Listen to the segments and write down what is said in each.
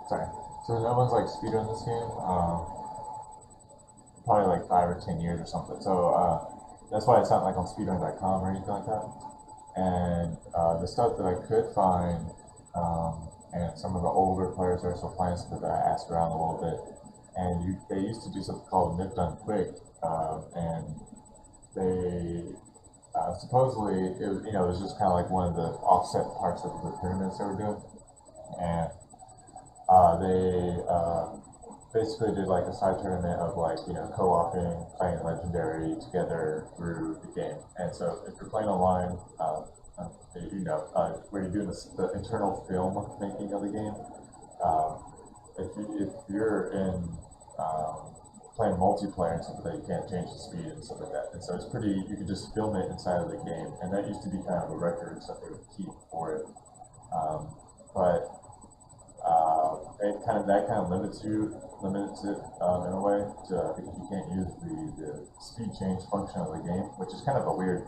sorry. So no one's like speedrun this game. Probably like 5 or 10 years or something. So that's why it's not like on speedrun.com or anything like that. And the stuff that I could find, and some of the older players are still playing stuff that I asked around a little bit. And they used to do something called Nip Done Quick, and they supposedly it was, it was just kind of like one of the offset parts of the tournaments they were doing, and they basically did like a side tournament of like co-oping, playing Legendary together through the game. And so if you're playing online, where you're doing the internal film making of the game, if you're in playing multiplayer and stuff like that, you can't change the speed and stuff like that. And so it's pretty, you can just film it inside of the game, and that used to be kind of a record that they would keep for it. But that kind of limits it in a way because you can't use the speed change function of the game, which is kind of a weird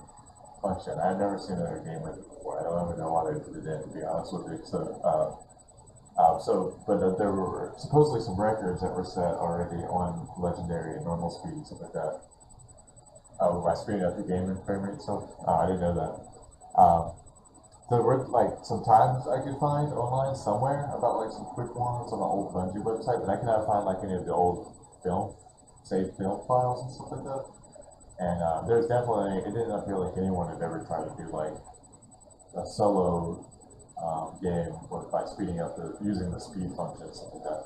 function. I've never seen another game with it before. I don't even know why they put it in, to be honest with you. But there were supposedly some records that were set already on Legendary and normal speed and stuff like that. By speeding up the game and frame rate stuff. I didn't know that. There were like sometimes I could find online somewhere about like some quick ones on the old Bungie website, but I cannot find like any of the old saved film files and stuff like that. And there's definitely, it didn't appear like anyone had ever tried to do like a solo game by speeding up using the speed function and stuff like that.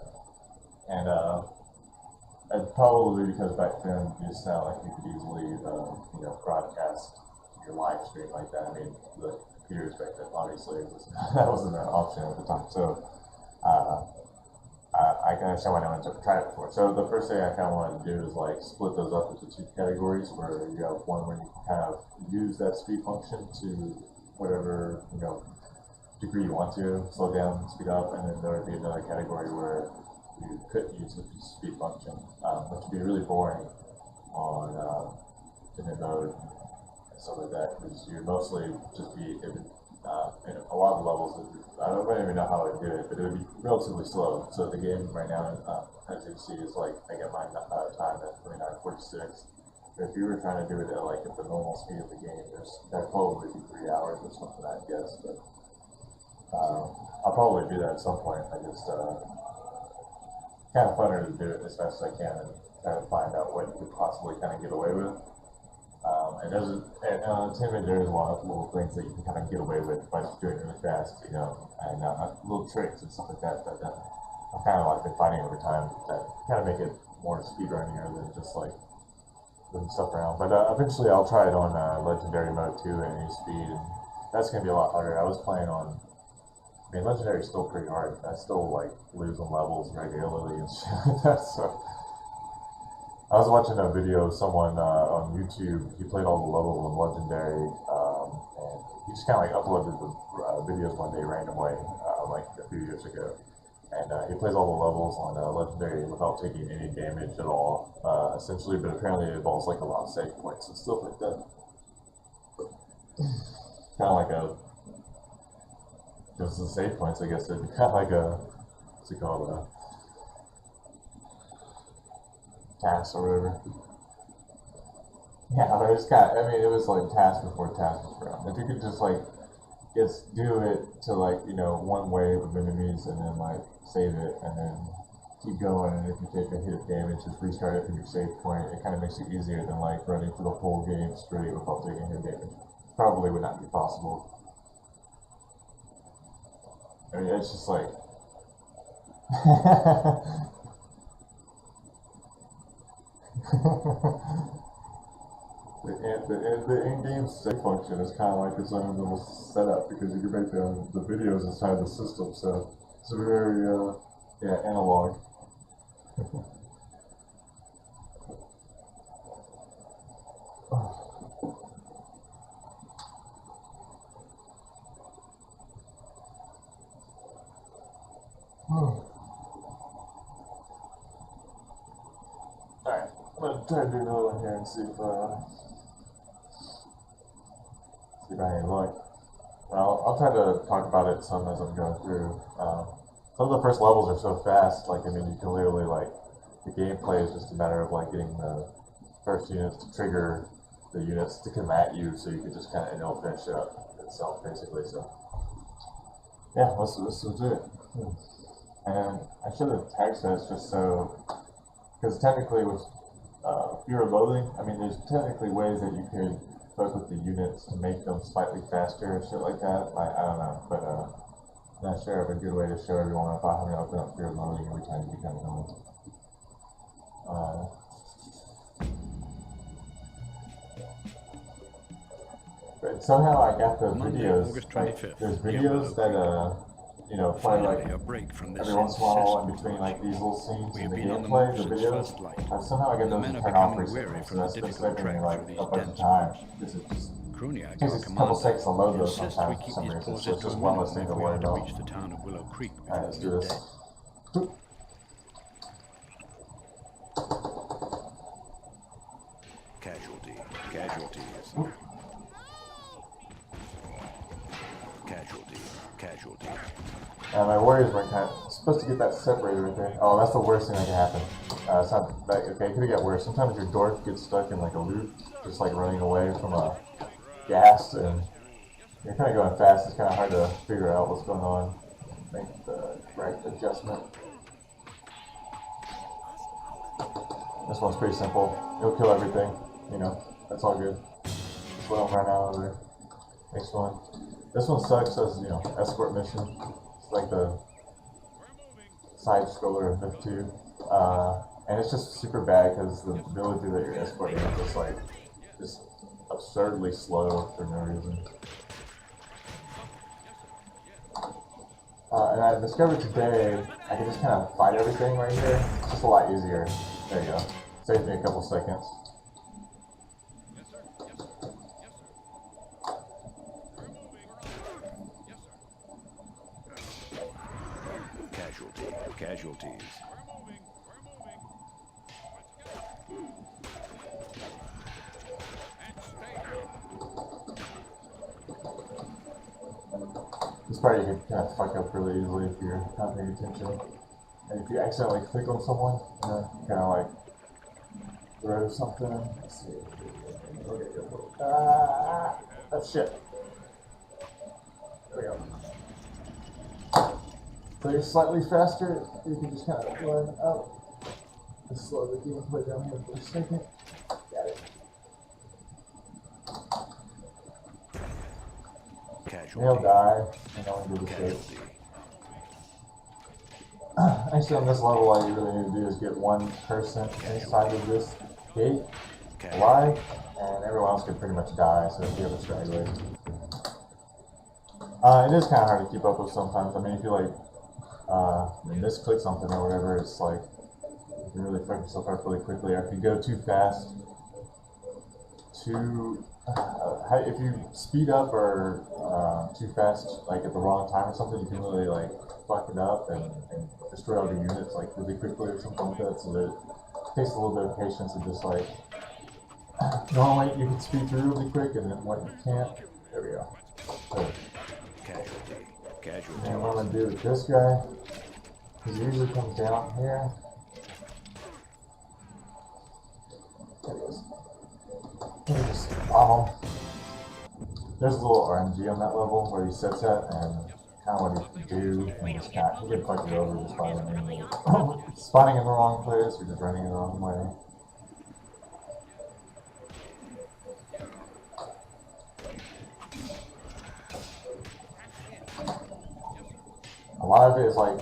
And probably because back then you just sound like you could easily broadcast your live stream like that. I mean, the computers back then obviously that wasn't an option at the time. So I can understand why no one's ever tried it before. So the first thing I kind of wanted to do is like split those up into two categories, where you have one where you can kind of use that speed function to whatever degree you want to, slow down, speed up, and then there would be another category where you couldn't use the speed function, which would be really boring on Timid mode and stuff like that, because you'd mostly just be in a lot of levels. I don't even know how I do it, but it would be relatively slow. So the game right now, as you see, is like I get my time at 29:46. If you were trying to do it at like at the normal speed of the game, that'd probably be 3 hours or something, I guess. But I'll probably do that at some point. I just kind of funner to do it as fast as I can and try to find out what you could possibly kind of get away with. And on Timid, there's a lot of little things that you can kind of get away with by just doing it really fast, and little tricks and stuff like that that I've kind of like been finding over time that kind of make it more speedrunnier than just like moving stuff around. But eventually I'll try it on Legendary mode too, and AnySpeed, and that's going to be a lot harder. I was playing on, Legendary is still pretty hard. I still like losing levels regularly and shit like that, so. I was watching a video of someone on YouTube. He played all the levels on Legendary, and he just kind of like uploaded the videos one day randomly, like a few years ago. And he plays all the levels on Legendary without taking any damage at all, essentially. But apparently it involves like a lot of save points and stuff like that. Kind of like just the save points, I guess. It'd be kind of like what's it called? Task or whatever. Yeah, but it was like task before task was around. If you could just like do it to like one wave of enemies and then like save it and then keep going, and if you take a hit of damage, just restart it from your save point. It kind of makes it easier than like running for the whole game straight without taking hit damage. Probably would not be possible. It's just like the in-game save function is kind of like its own little setup, because you can make the videos inside the system, so it's a very analog. Alright, I'm gonna try to do another one here and see if I have any luck. I'll try to talk about it some as I'm going through. some of the first levels are so fast. Like, I mean, you can literally like the gameplay is just a matter of like getting the first units to trigger the units to come at you, so you can just kind of it'll finish it up itself basically. So yeah, let's do it. And I should have tagged this just so, because technically with fewer loading, I mean, there's technically ways that you could fuck with the units to make them slightly faster and shit like that. I don't know, but I'm not sure of a good way to show everyone about having to open up fewer loading every time you become going. But somehow I got the videos. Like, there's videos that you know, play like every once in a while in between like these little scenes in the gameplay, the videos. Somehow I get those to turn off recently, so that's been saving me like a bunch of time. Because it just takes a couple seconds to load those sometimes for some reason. So it's just one less thing to worry about. Alright, let's do this. My warriors were kind of supposed to get that separated right there. Oh, that's the worst thing that can happen. It's not that, okay, it could get worse. Sometimes your dwarf gets stuck in like a loop, just like running away from a ghast, and you're kind of going fast. It's kind of hard to figure out what's going on, make the right adjustment. This one's pretty simple. It'll kill everything, you know, that's all good. Just let them run out of there. Next one. This one sucks as, you know, escort mission. It's like the side scroller of Myth 2. And it's just super bad because the ability that you're escorting is just like, just absurdly slow for no reason. And I discovered today, I can just kind of fight everything right here. It's just a lot easier. There you go. Saved me a couple seconds. Casualties. This part you can kind of fuck up really easily if you're not paying attention. And if you accidentally click on someone, you know, kind of like throw something. Let's see. Okay, go. That's shit. There we go. So you're slightly faster, you can just kind of run up. Just slow the gameplay down here for a second. Got it. They'll die, and only do the escape. Actually, on this level, all you really need to do is get one person inside of this gate alive, and everyone else can pretty much die, so if you have a straggler. It is kind of hard to keep up with sometimes. I mean, if you like, misclick something or whatever, it's like, you can really fuck yourself up really quickly. Or if you go too fast, if you speed up or too fast, like at the wrong time or something, you can really like fuck it up and destroy all the units like really quickly or something like that. So that it takes a little bit of patience and just like normally you can speed through really quick, and then when you can't, there we go. So, and what I'm gonna do with this guy, because he usually comes down here. There he goes. Let me just bomb him. There's a little RNG on that level where he sits at and kind of what he can do, and just kind of, he can fuck you over just by spawning in the wrong place or just running the wrong way. A lot of it is like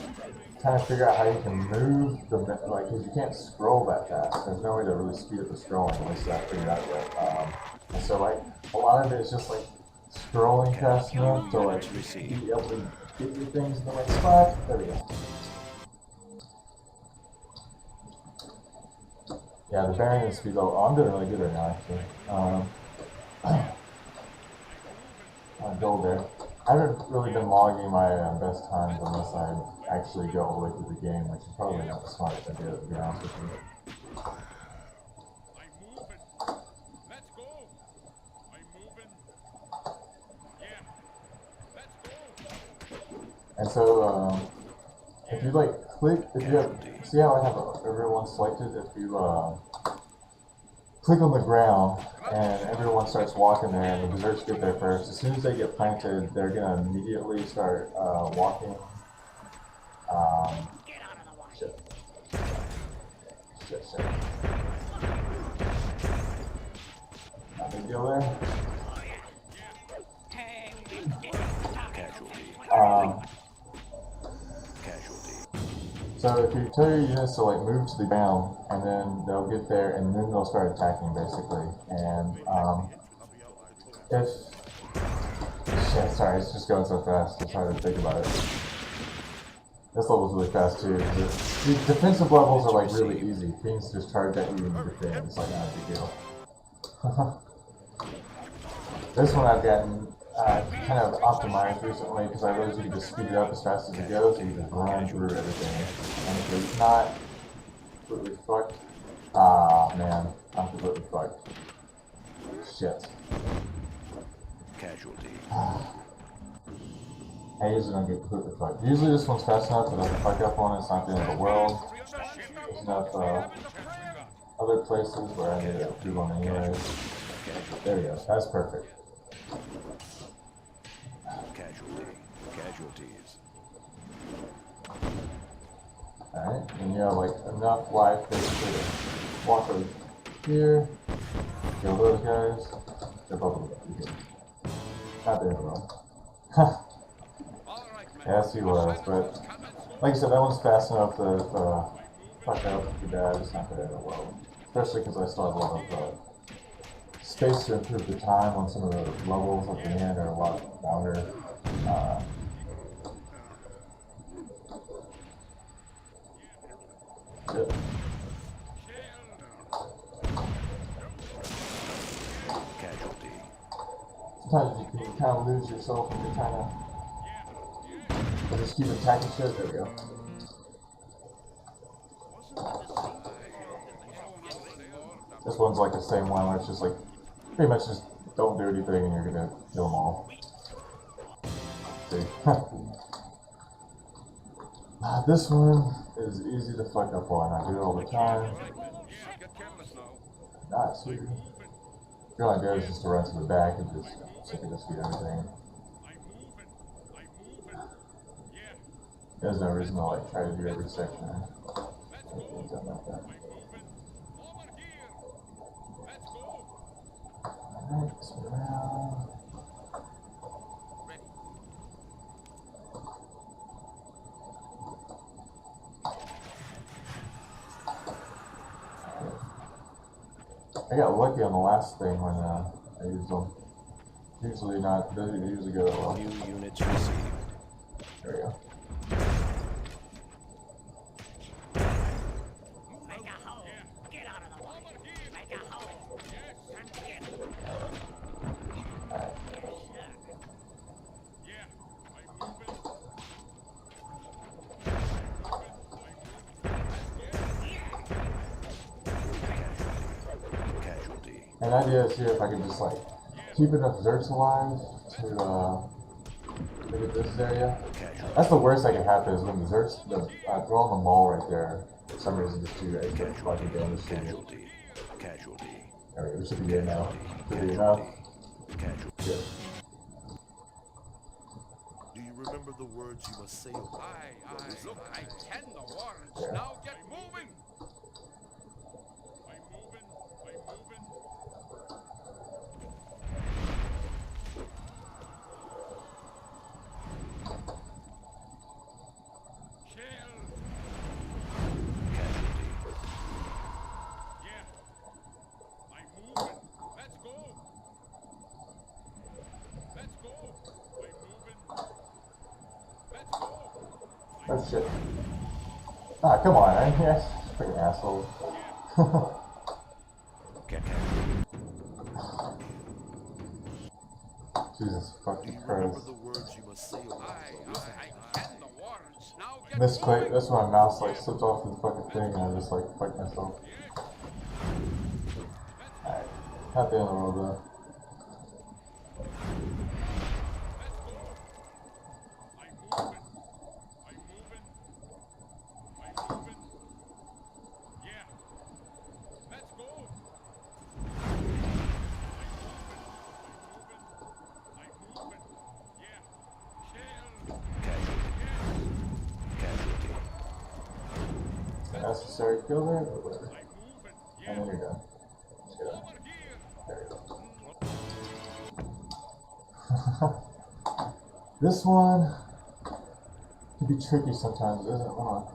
trying to figure out how you can move the, like, because you can't scroll that fast. There's no way to really speed up the scrolling, at least I figured out yet. And so like a lot of it is just like scrolling fast enough to like be able to get your things in the right spot. There we go. Yeah, the bearing and speed level. Oh, I'm doing really good right now, actually. Gold there. I haven't really been logging my best times unless I actually go all the way through the game, which is probably not the smartest idea, to be honest with you. And so, If you like click, if you have, see how I have everyone selected? If you click on the ground and everyone starts walking there and the desserts get there first, as soon as they get planted, they're gonna immediately start walking. Shit. Shit. Not big deal there. So if you tell your units to like move to the ground, and then they'll get there, and then they'll start attacking basically. And if shit, sorry, it's just going so fast. It's hard to think about it. This level's really fast too. The defensive levels are like really easy. Things just charge at you and you defend. It's like not a big deal. This one I've gotten kind of optimized recently because I realized you can just speed it up as fast as it goes, so you just run through everything. And if it's not completely fucked, man, I'm completely fucked. Shit. Casualty. I usually don't get completely fucked. Usually this one's fast enough that I can fuck up on it. It's not the end of the world. There's enough other places where I need to do one anyways. There we go. That's perfect. Casualties. Alright, and you have like enough life basically to walk over here, kill those guys, jump up with them. Not the end of the world. Yes, he was, but like I said, that one's fast enough that if fuck up too bad, it's not the end of the world. Especially because I still have a lot of space to improve the time on some of the levels at the end are a lot longer. Yep. Casualty. Sometimes you can kind of lose yourself when you're trying to just keep attacking shit. There we go. This one's like the same one where it's just like pretty much just don't do anything and you're gonna kill them all. See? This one is easy to fuck up on. I do it all the time. Nice. The only idea is just to run to the back and just so you can just get everything. There's no reason to like try to do every section. Anything like that. Alright, so now I got lucky on the last thing when I used them. Usually not, doesn't usually go that well. New units received. There we go. Make a hole. Get out of the way. Make a hole. And get. Alright. And the idea is here if I can just like keep enough zerts alive to get this area. That's the worst that can happen is when the zerts throw on the mall right there. For some reason just do a fucking damage to you. There we go, this should be good now. Should be enough. Good. Do you remember the words you must say? Aye. Look, I can the words. Now get moving. Oh shit. Ah, come on, I guess. Freaking asshole. Jesus fucking Christ. The words you must say. I can the words. Now get Misclick, that's when my mouse like slipped off the fucking thing and I just like fucked myself. Alright, not the end of the world though. unnecessary kill there, but whatever. And then you're done. Just get up. There you go. This one can be tricky sometimes. It doesn't want to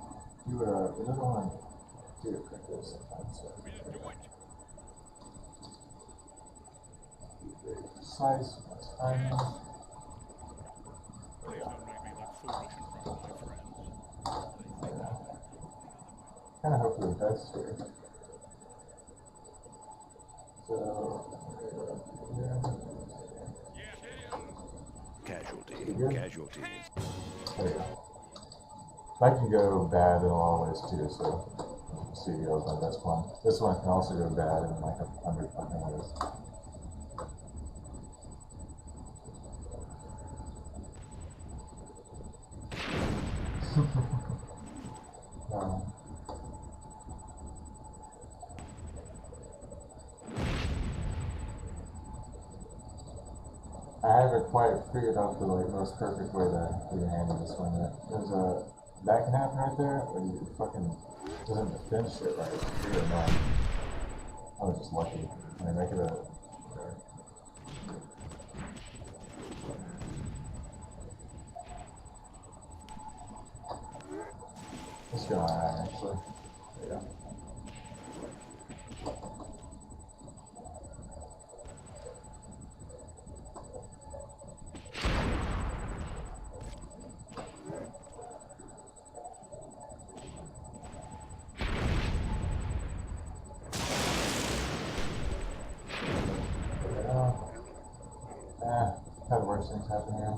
do it doesn't want to do it quickly sometimes. So. Be very precise with my timing. Please don't make me look foolish in front of my friends. Kind of hope for the best here. So, yeah. Casualties. There you go. That can go bad in a lot of ways too, so CEO is my best one. This one can also go bad in like 100 fucking ways. I haven't quite figured out the like most perfect way to handle this one yet. There's that can happen right there, but you fucking doesn't defend shit right. It's really annoying. I was just lucky. I mean, I could have. Let's go on that actually. There you go. Had worse things happen here.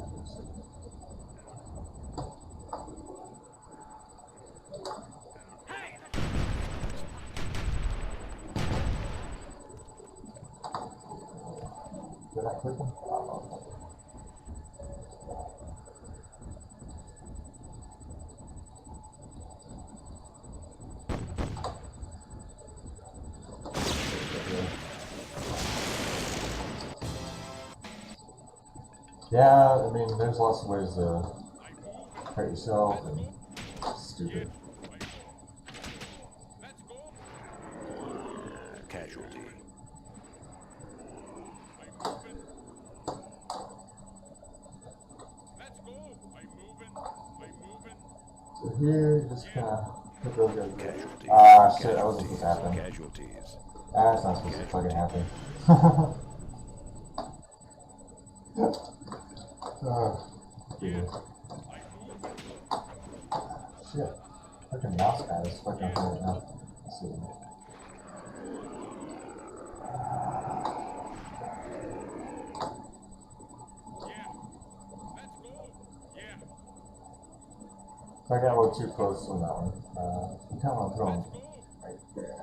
Did I click him? Yeah, I mean, there's lots of ways to hurt yourself and stupid. Casualty. So here, just kind of put those guys. Casualty. Ah, shit, that wasn't supposed to happen. Casualties. That's not supposed to fucking happen. Yeah. Shit. Fucking mouse guy is fucking hurt now. Let's see. I got a little too close on that one. You kind of want to throw him right there.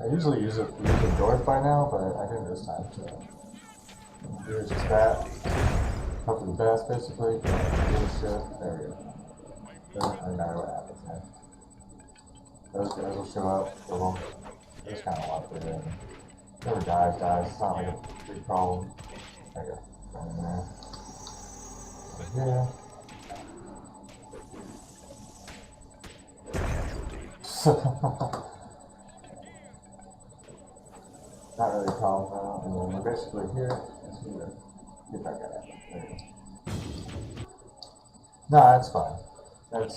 I usually use it with the door by now, but I didn't this time. So. Here's just that. Hope for the best, basically. There we go. Doesn't really matter what happens, man. Those guys will show up. So we'll just kind of lock it in. Whoever dies. It's not like a big problem. There you go. Right in there. Yeah. Not really a problem now. And then we're basically here. Get that guy out. There you go. No, that's fine. That's.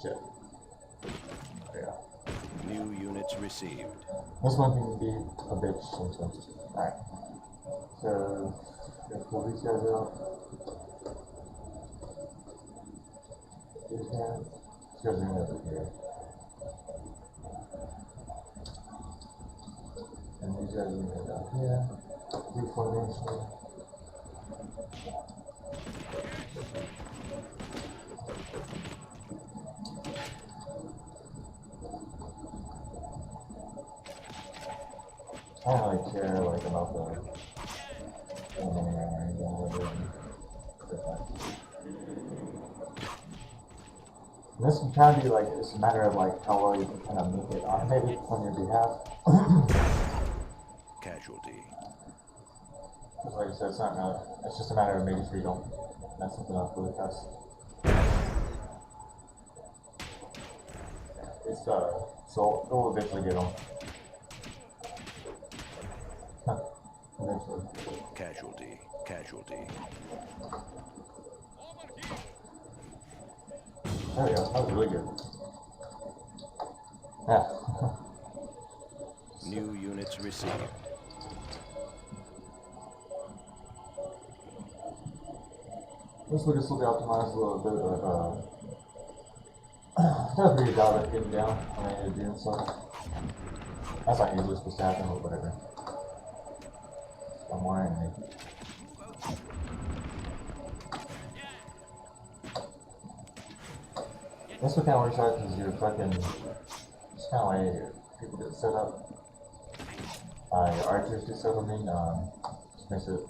Shit. There you go. New units received. This one can be a bitch sometimes. Alright. So, let's pull these guys out. These guys are over here. And these guys are down here. Reformation. I don't really care like about the this can kind of be like it's a matter of like how well you can kind of make it automated on your behalf. Casualty. Because like I said, it's not it's just a matter of making sure you don't mess something up really fast. It's so we'll eventually get them. Eventually. Casualty. Casualty. There we go. That was really good. Yeah. New units received. This one can still be optimized a little bit, but does a pretty good job at getting down when I need to do so. That's not usually supposed to happen, but whatever. I'm worrying me. This one kind of works out because you're fucking just kind of way people get set up. Your archers get set up, just makes it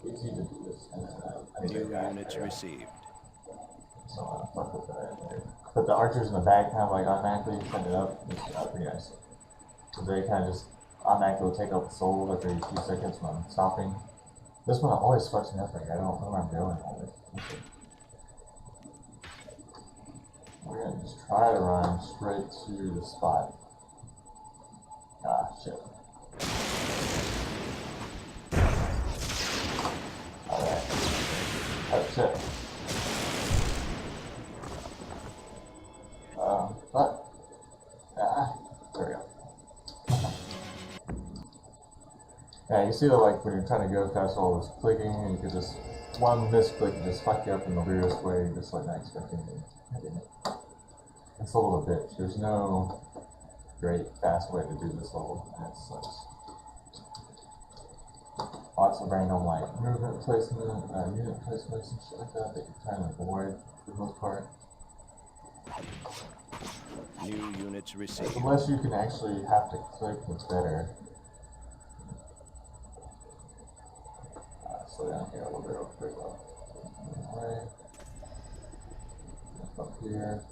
easy to do this. And then I need New to guy units there. received. So fuck with that. But the archers in the back kind of like automatically set it up. It's pretty nice. So they kind of just automatically will take out the soul every few seconds when I'm stopping. This one always fucks me up. Like I don't know where I'm going. Okay. We're gonna just try to run straight to the spot. Ah, shit. Alright. Oh, shit. But. There we go. Yeah, you see that like when you're trying to go fast, all this clicking, and you could just, one misclick and just fuck you up in the weirdest way, just like not expecting it. It's a little bitch. There's no great fast way to do this level, and it sucks. Lots of random like movement placement, unit placements and shit like that that you're trying to avoid for the most part. New units received. The less you can actually have to click, the better. Slow down here a little bit real quick. Right. Up here.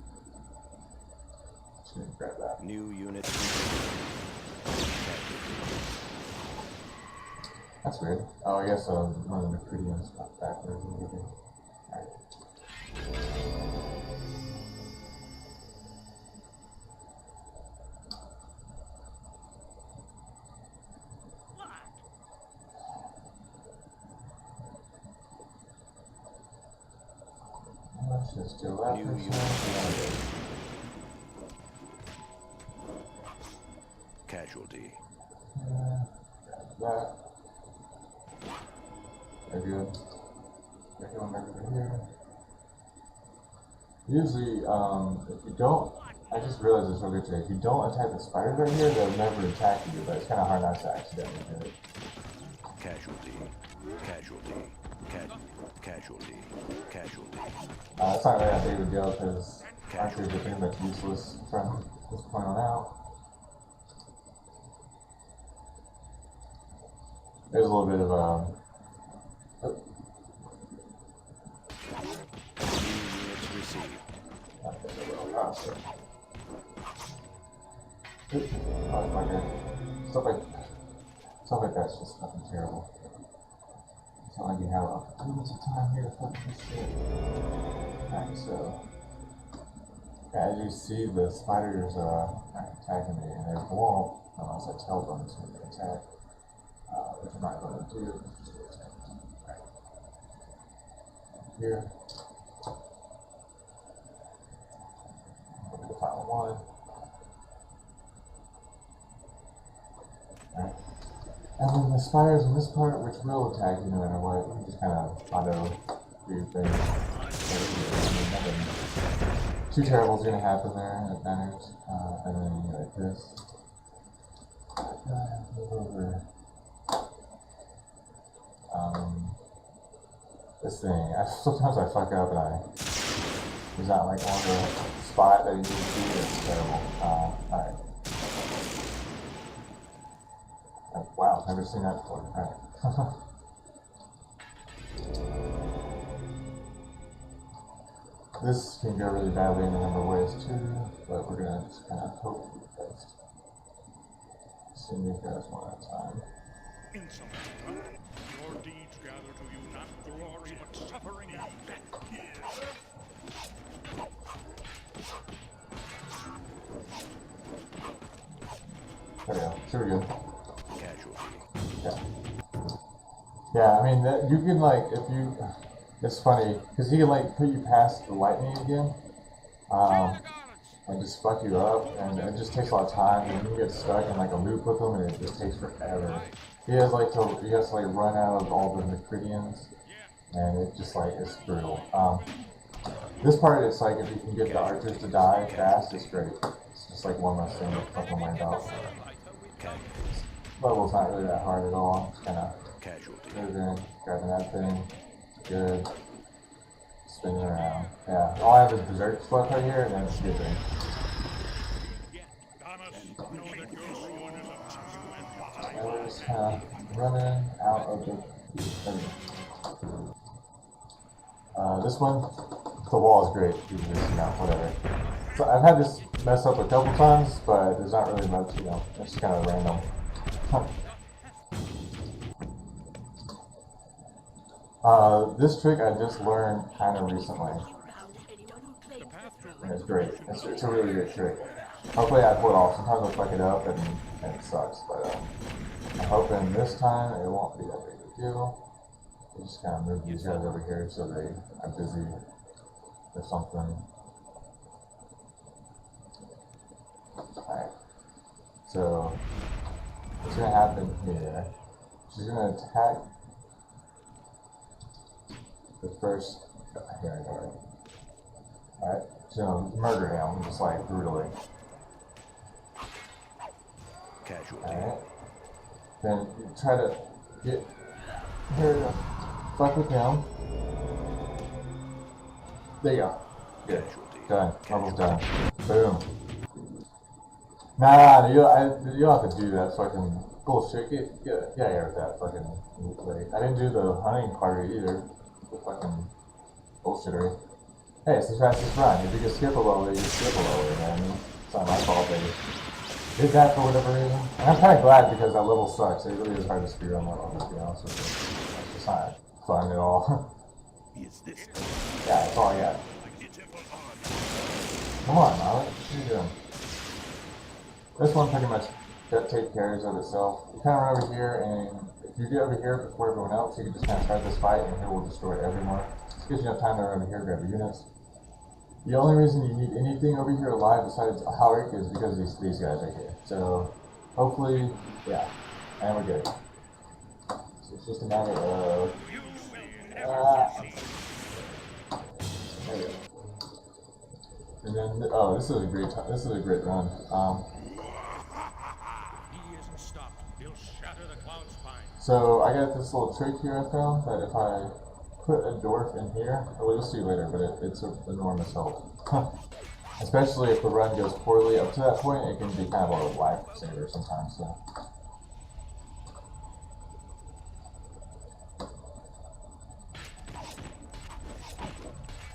Just gonna grab that. New units received. That's weird. Oh, I guess one of the Meridians got backwards or whatever. Alright. Let's just do that. New units Casualty. That. Very good. They're going back over here. Usually, if you don't, I just realized this real good today. If you don't attack the spiders right here, they'll never attack you, but it's kind of hard not to accidentally do it. Casualty. Casualty. Casualty. Casualty. It's not really that big of a deal because archers are pretty much useless from this point on out. There's a little bit of Units received. Stuff like that's just fucking terrible. It's not like you have a little time here to fuck this shit. Alright, so as you see, the spiders are attacking me, and they won't unless I tell them to attack. Which I'm not going to do. Right. Here. Look at the final one. Right. And then the spiders in this part, which will attack you no matter what, you just kind of auto do your thing. Nothing too terrible is going to happen there, it matters. And then you go like this. Move over. This thing, sometimes I fuck up and there's not like on the spot that you need to be, it's terrible. Alright. Wow, never seen that before. Alright. This can go really badly in a number of ways too, but we're gonna just kind of hope for the best. Assuming you guys one at a time. Insolent drunk. Your deeds gather to you not glory, but suffering and death. There we go. Should be good. Casualty. Yeah. Yeah, I mean, that, you can, like, if you... It's funny, because he can, like, put you past the lightning again. And just fuck you up, and it just takes a lot of time, and you get stuck in, like, a loop with him, and it just takes forever. He has, like, to run out of all the Meridians, and it just, like, it's brutal. This part, it's like, if you can get the archers to die fast, it's great. It's just, like, one less thing to fucking wind out. Level's not really that hard at all. Just kind of moving, grabbing that thing, good, spinning around. Yeah, all I have is Berserk Split right here, and then it's good thing. And we're just kind of running out of the. This one, the wall is great. You can just, whatever. So I've had this mess up a couple times, but there's not really much, it's just kind of random. This trick I just learned kind of recently, and it's great. It's a really good trick. Hopefully I pull it off. Sometimes I'll fuck it up and it sucks, but I'm hoping this time it won't be that big of a deal. We just kind of move these guys over here so they are busy with something. Alright, so what's going to happen here? She's going to attack the first here. Alright, she's going to murder him, just like brutally. Alright, then you try to get her to fuck with him. There you go. Good. Done. Level's done. Boom. Nah, you don't have to do that fucking bullshit. Get out of here with that fucking play. I didn't do the hunting part either. The fucking bullshittery. Hey, it's the fastest run. If you can skip a level, you skip a level, man. It's not my fault, baby. Did that for whatever reason. And I'm kind of glad because that level sucks. It really is hard to speedrun that level, to be honest with you. It's just not fun at all. Yeah, that's all I got. Come on, Molly. What are you doing? This one pretty much takes care of itself. You kind of run over here, and if you get over here before everyone else, you can just kind of start this fight, and here will destroy everyone. This gives you enough time to run over here, grab the units. The only reason you need anything over here alive besides Howard is because these guys right here. So hopefully, yeah, and we're good. So it's just a matter of there we go. And then this is a great run. So I got this little trick here I found that if I put a dwarf in here, we'll see later, but it's an enormous help. Especially if the run goes poorly up to that point, it can be kind of a lifesaver sometimes. So.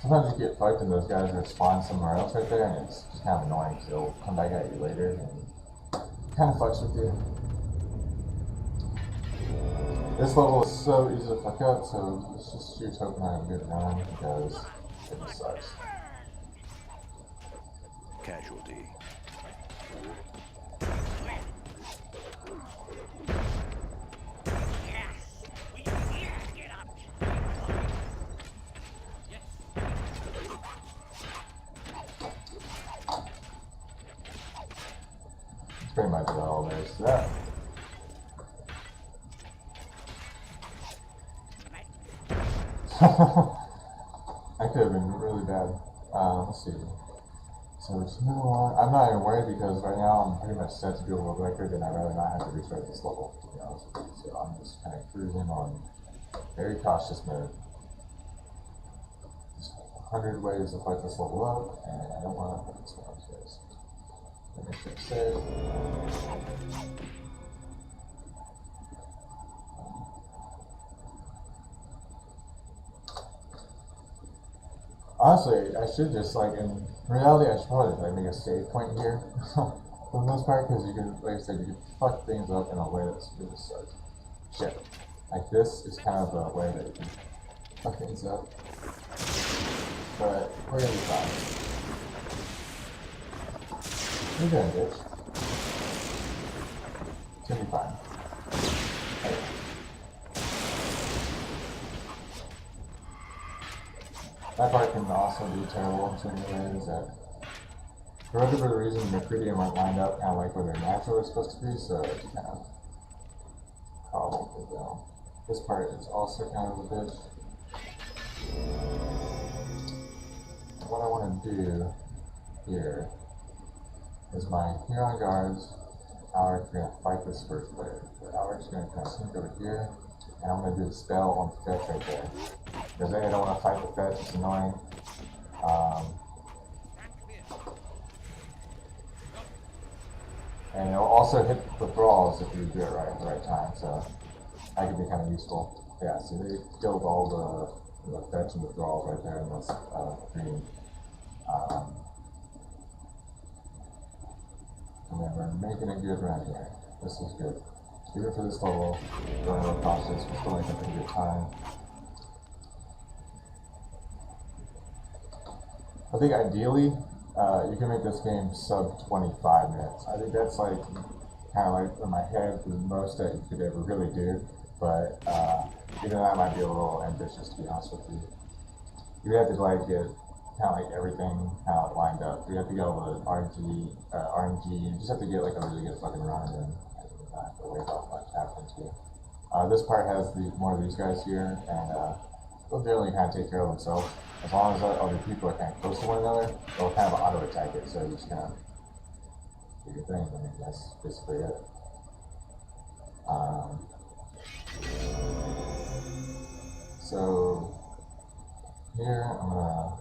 Sometimes you get fucked and those guys respawn somewhere else right there, and it's just kind of annoying because they'll come back at you later and kind of fucks with you. This level is so easy to fuck up, so let's just shoot hoping I have a good run because it just sucks. Casualty. It's pretty much all there is to that. I could have been really bad. Let's see. So just move along. I'm not even worried because right now I'm pretty much set to do a world record and I'd rather not have to restart this level, to be honest with you. So I'm just kind of cruising on very cautious mode. There's 100 ways to fight this level up, and I don't want to put this one up first. Let me fix it. Honestly, I should just in reality, I should probably make a save point here for the most part, because you can, like I said, you can fuck things up in a way that's really sucks. shit. Like this is kind of the way that you can fuck things up. But we're gonna be fine. We're doing bitch. It's gonna be fine. Okay. That part can also be terrible in some ways that for whatever reason the Meridian weren't lined up kind of like where they're naturally supposed to be, so it's kind of problem with them. This part is also kind of a bitch. What I want to do here is my Huron guards, Alaric's going to fight this first player. So Alaric's going to kind of sneak over here, and I'm going to do the spell on the fetch right there. Because I don't want to fight the fetch, it's annoying. And it'll also hit the thralls if you do it right at the right time, so that could be kind of useful. Yeah, so they killed all the fetch and the thralls right there in this green. And then we're making it good around here. This is good. Even for this level, going a little cautious, we're still making pretty good time. I think ideally, you can make this game sub 25 minutes. I think that's like kind of like in my head the most that you could ever really do. But even that might be a little ambitious, to be honest with you. You have to like get kind of like everything kind of lined up. You have to go with RNG. You just have to get like a really good fucking run, and then you don't have to worry about much happening to you. This part has more of these guys here, and they'll generally kind of take care of themselves. As long as other people are kind of close to one another, they'll kind of auto attack it. So you just kind of do your thing. I mean, that's basically it. So here I'm gonna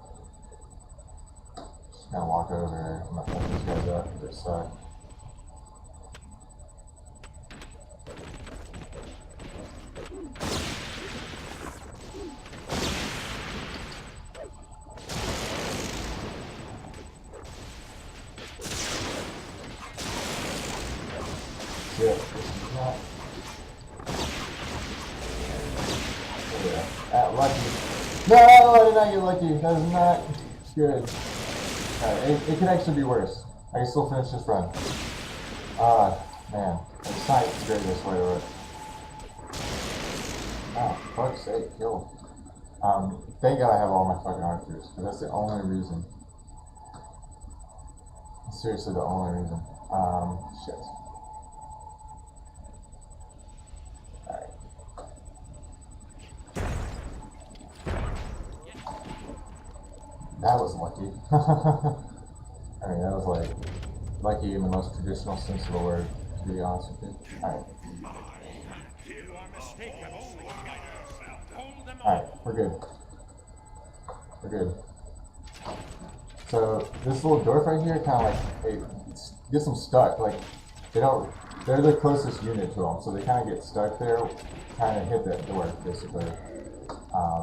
just kind of walk over. I'm gonna fuck these guys up because they suck. Yeah, this is not. Lucky. No, I did not get lucky. That is not good. Alright, it could actually be worse. I can still finish this run. Man. It's not great this way to it. Oh, fuck's sake, kill. Thank God I have all my fucking archers, because that's the only reason. Seriously, the only reason. Shit. That was lucky. I mean, that was like lucky in the most traditional sense of the word, to be honest with you. Alright. You are mistaken. Hold them Alright, we're good. We're good. So this little dwarf right here kind of like gets them stuck. Like they're the closest unit to them, so they kind of get stuck there, trying to hit that dwarf basically.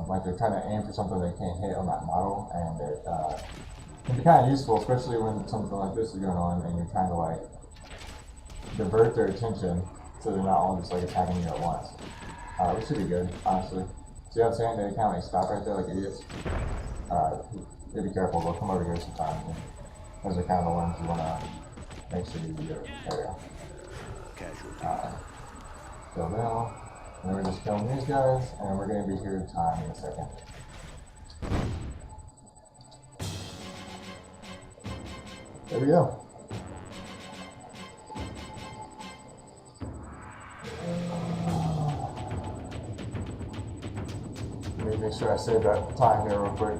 Like they're trying to aim for something they can't hit on that model, and it can be kind of useful, especially when something like this is going on and you're trying to like divert their attention so they're not all just like attacking you at once. Which should be good, honestly. See what I'm saying? They kind of like stop right there like idiots. Be careful, they'll come over here sometimes. Those are kind of the ones you want to make sure you do. There we go. Casualty. Kill them. And we're just killing these guys, and we're going to be here in time in a second. There we go. Let me make sure I save that time here real quick.